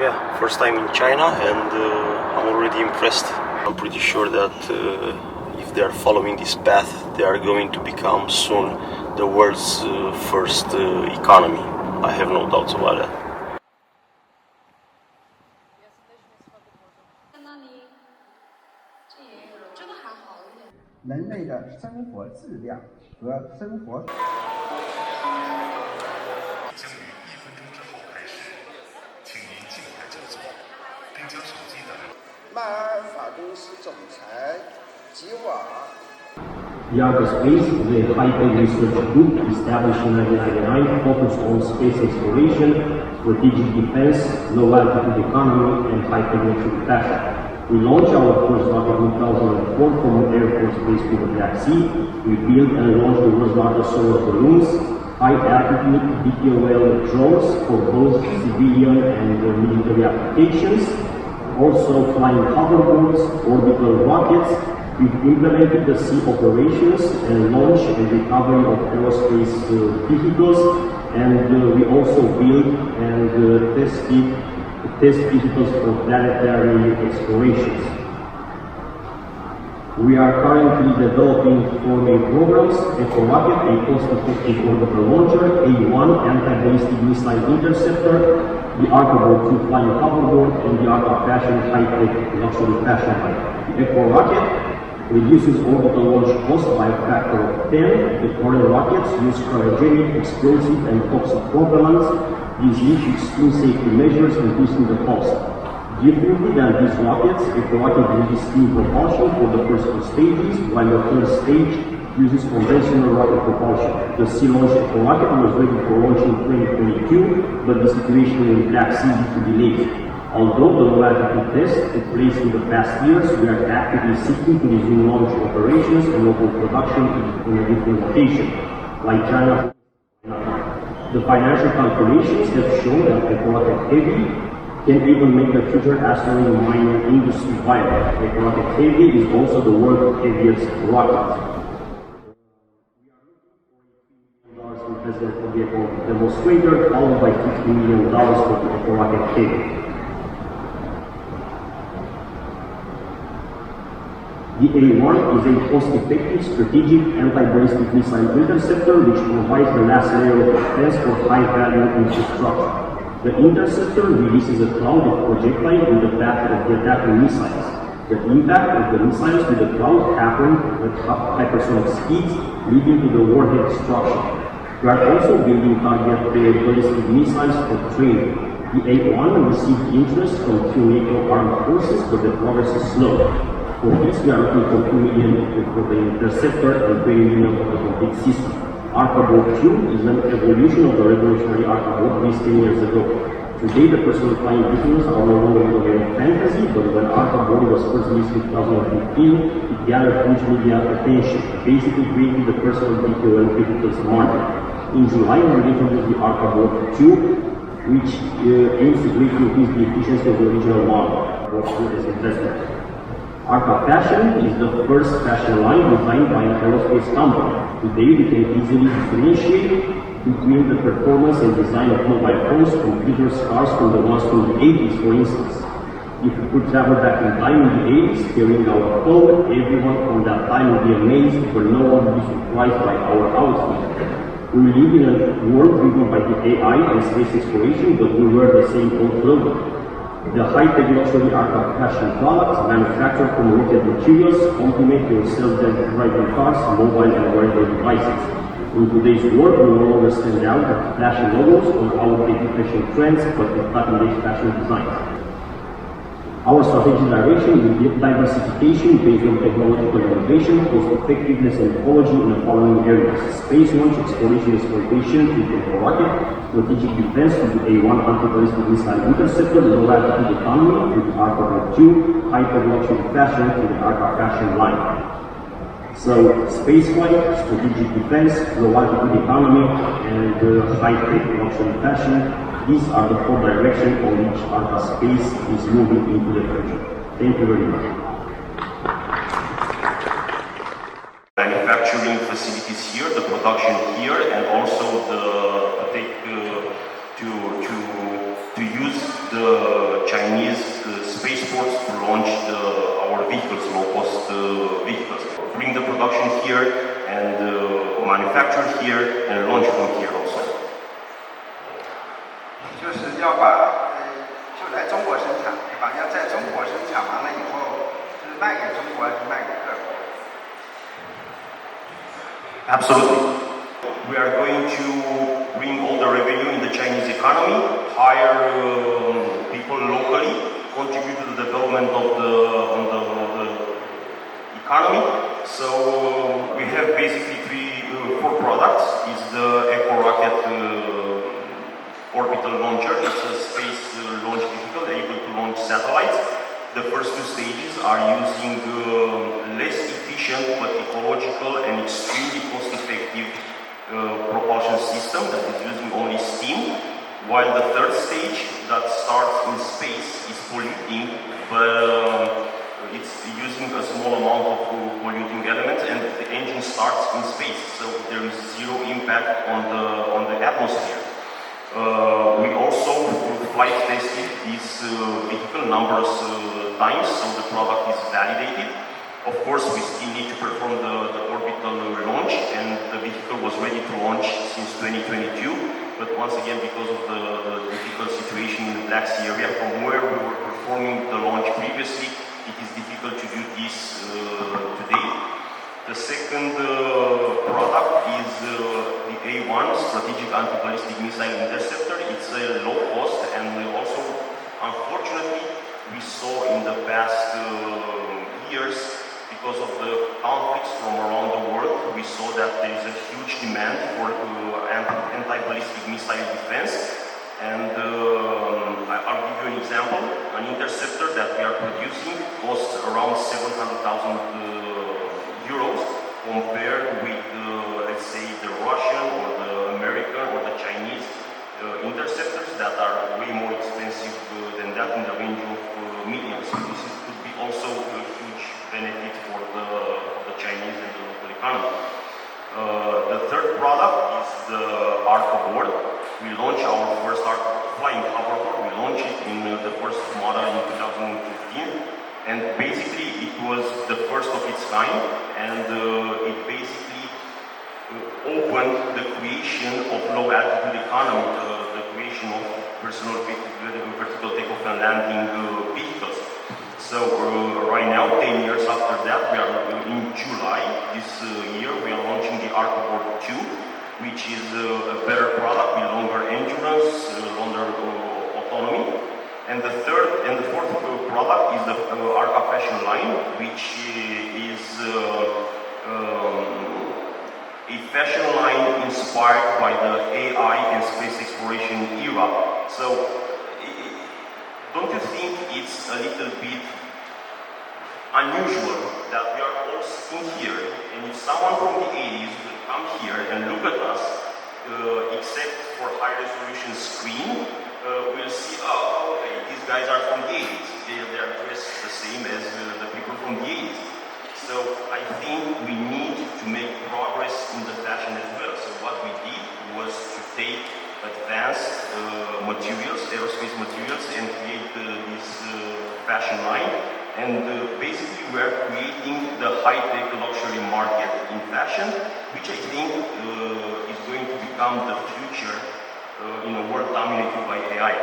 Yeah, first time in China, and I'm already impressed. I'm pretty sure that if they are following this path, they are going to become soon the world's first economy. I have no doubts about that. The ArcaSpace is a high-tech research group established in 1999 focused on space exploration, strategic defense, low-altitude economy, and high-technology fashion. We launched our first rocket in 2004 from an Air Force base to the Black Sea. We built and launched the world's largest solar balloons, high-altitude VTOL drones for both civilian and military applications, also flying hoverboards, orbital rockets. We've implemented the sea operations and launch and recovery of aerospace vehicles, and we also built and tested test vehicles for planetary explorations. We are currently developing 4 main programs: EcoRocket, a cost-effective orbital launcher; A1, anti-ballistic missile interceptor; the ArcaBoat 2 flying hoverboard; and the ArcaFashion high-tech luxury fashion line. The EcoRocket reduces orbital launch cost by a factor of 10. The current rockets use cryogenic, explosive, and toxic propellants. These lead to extreme safety measures, increasing the cost. Differently than these rockets, EcoRocket uses steam propulsion for the first 2 stages, while the third stage uses conventional rocket propulsion. The sea-launched EcoRocket was ready for launch in 2022, but the situation in the Black Sea led to delays. Although the low-altitude test took place in the past years, we are actively seeking to resume launch operations and local production in a different location, like China. The financial calculations have shown that EcoRocket Heavy can even make the future asteroid mining industry viable. EcoRocket Heavy is also the world's heaviest rocket. Investment for the EcoRocket demonstrator, followed by $50 million for the EcoRocket Heavy. The A1 is a cost-effective, strategic, anti-ballistic missile interceptor which provides the last layer of defense for high-value infrastructure. The interceptor releases a cloud of projectiles in the path of the attacking missiles. The impact of the missiles with the cloud happens at hypersonic speeds, leading to the warhead destruction. We are also building target ballistic missiles for training. The A1 received interest from 2 NATO armed forces, but the progress is slow. For this, we are looking for $2 million for the interceptor and $20 million for the complete system. ArcaBoat 2 is an evolution of the revolutionary ArcaBoat released 10 years ago. Today, the personal flying vehicles are no longer a very fantasy, but when ArcaBoat was first released in 2015, it gathered huge media attention, basically creating the personal VTOL vehicles market. In July, we introduced the ArcaBoat 2, which aims to greatly increase the efficiency of the original model. As investment. ArcaFashion is the first fashion line designed by an aerospace company. Today, we can easily differentiate between the performance and design of mobile phones, computers, cars from the ones from the 80s, for instance. If we could travel back in time in the 80s, carrying our phone, everyone from that time would be amazed, but no one would be surprised by our outfit. We live in a world driven by the AI and space exploration, but we wear the same old clothing. The high-tech luxury ArcaFashion products manufactured from rocket materials complement your self-driving cars, mobile and wearable devices. In today's world, we no longer stand out with flashy logos on outdated fashion trends, but with cutting-edge fashion designs. Our strategic direction is diversification based on technological innovation, cost-effectiveness, and ecology in the following areas: space launch, exploration, exploitation with the EcoRocket; strategic defense with the A1 anti-ballistic missile interceptor; low-altitude economy with the ArcaBoat 2; high-tech luxury fashion with the ArcaFashion line. So, spaceflight, strategic defense, low-altitude economy, and high-tech luxury fashion. These are the 4 directions on which ArcaSpace is moving into the future. Thank you very much. Manufacturing facilities here, the production here, and also to use the manufactured here and launched from here also. 就是要把就来中国生产，对吧？要在中国生产完了以后，就是卖给中国还是卖给各国？ Absolutely. We are going to bring all the revenue in the Chinese economy, hire people locally, contribute to the development of the economy. So we have basically four products. It's the Eco Rocket orbital launcher. It's a space launch vehicle able to launch satellites. The first two stages are using less efficient but ecological and extremely cost-effective propulsion system that is using only steam, while the third stage that starts in space is polluting, but it's using a small amount of polluting elements, and the engine starts in space, so there is zero impact on the atmosphere. We also flight tested this vehicle numerous times, so the product is validated. Of course, we still need to perform the orbital launch, and the vehicle was ready to launch since 2022. But once again, because of the difficult situation in the Black Sea area from where we were performing the launch previously, it is difficult to do this today. The second product is the A1 Strategic Anti-Ballistic Missile Interceptor. It's a low cost, and also, unfortunately, we saw in the past years, because of the conflicts from around the world, we saw that there is a huge demand for anti-ballistic missile defense. And I'll give you an example. An interceptor that we are producing costs around 700,000 euros compared with, let's say, the Russian or the American or the Chinese interceptors that are way more expensive than that, in the range of millions. So this could be also a huge benefit for the Chinese and the local economy. The third product is the ARCA board. We launched our first ARCA flying hoverboard. We launched it in the first model in 2015, and basically it was the first of its kind, and it basically opened the creation of low altitude economy, the creation of personal vertical takeoff and landing vehicles. So right now, 10 years after that, we are in July this year, we are launching the ArcaBoard 2, which is a better product with longer endurance, longer autonomy. And the third and the fourth product is the Arca Fashion line, which is a fashion line inspired by the AI and space exploration era. So, don't you think it's a little bit unusual that we are all sitting here, and if someone from the 80s will come here and look at us, except for high resolution screen, we'll see, oh, okay, these guys are from the 80s. They are dressed the same as the people from the 80s. So I think we need to make progress in the fashion as well. So what we did was to take advanced materials, aerospace materials, and create this fashion line. And basically we are creating the high-tech luxury market in fashion, which I think is going to become the future in a world dominated by AI.